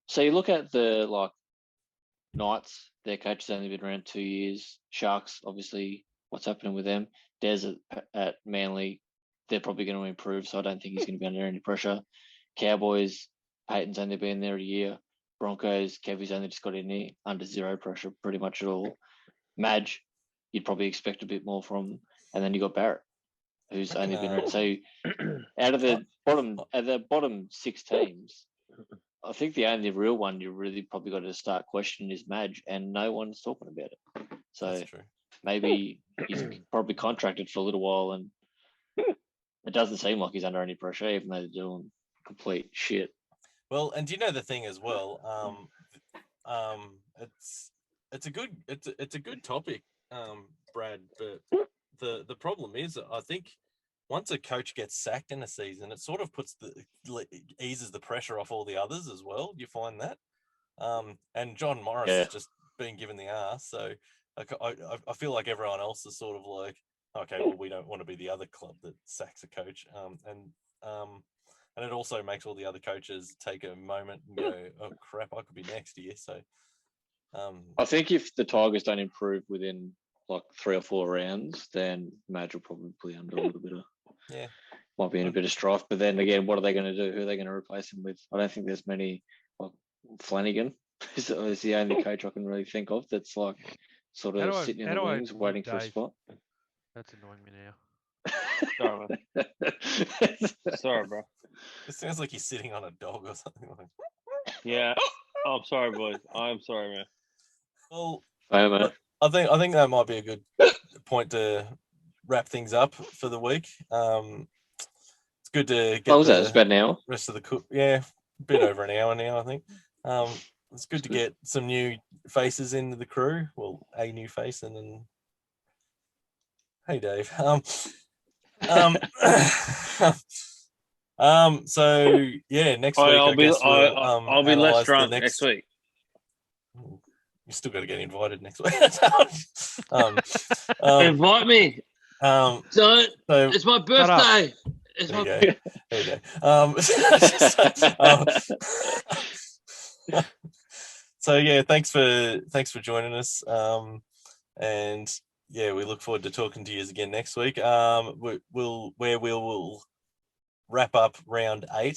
So you look at the Knights. Their coach has only been around 2 years. Sharks, obviously, what's happening with them? Des at Manly, they're probably going to improve. So I don't think he's going to be under any pressure. Cowboys, Payton's only been there a year. Broncos, Kevy's only just got in there under zero pressure pretty much at all. Madge, you'd probably expect a bit more from. And then you got Barrett, who's only been around. So out of the bottom 6 teams, I think the only real one you really probably got to start questioning is Madge, and no one's talking about it. So maybe he's probably contracted for a little while, and it doesn't seem like he's under any pressure, even though they're doing complete shit. Well, and do you know the thing as well? It's a good topic, Brad. But the problem is, I think once a coach gets sacked in a season, it sort of eases the pressure off all the others as well. You find that? And John Morris has just been given the arse, so I feel like everyone else is sort of like, okay, well, we don't want to be the other club that sacks a coach, and it also makes all the other coaches take a moment and go, oh crap, I could be next year. So I think if the Tigers don't improve within like 3 or 4 rounds, then Madge will probably be under a little bit of might be in a bit of strife. But then again, what are they going to do? Who are they going to replace him with? I don't think there's many. Like Flanagan is the only coach I can really think of that's like sort of sitting in the wings waiting for a spot. That's annoying me now. Sorry, man. Sorry, bro. It sounds like he's sitting on a dog or something like that. Yeah. Oh, I'm sorry, boys. I'm sorry, man. Well, man. I think that might be a good point to wrap things up for the week. It's good to get It's about an hour. Rest of the a bit over an hour now, I think. It's good to get some new faces into the crew. Well, a new face and then hey Dave. So yeah, next week I'll be less drunk next week. You still got to get invited next week. Invite me. It's my birthday. It's my there you go. So yeah, thanks for joining us. And yeah, we look forward to talking to you again next week. We'll wrap up round 8,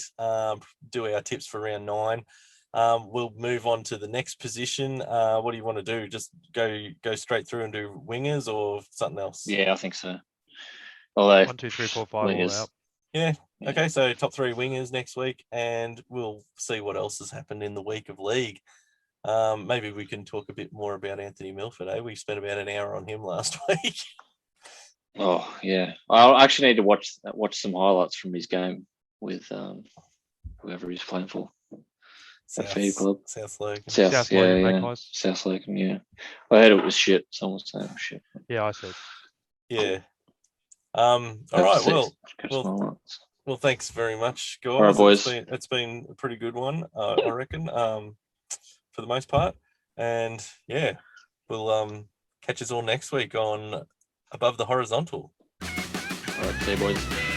do our tips for round 9. We'll move on to the next position. What do you want to do? Just go straight through and do wingers or something else? Yeah, I think so. Although 1, 2, 3, 4, 5 all out. Yeah. Okay, so top 3 wingers next week, and we'll see what else has happened in the week of league. Maybe we can talk a bit more about Anthony Milford. We spent about an hour on him last week. Oh yeah, I actually need to watch some highlights from his game with whoever he's playing for. South Logan. South Logan, South Logan. Yeah, I heard it was shit. Someone was saying it was shit. Yeah, I said. Yeah. All right. Well, thanks very much, guys. All right, boys. It's been a pretty good one, I reckon, for the most part. And yeah, we'll catch us all next week on Above the Horizontal. All right, see you, boys.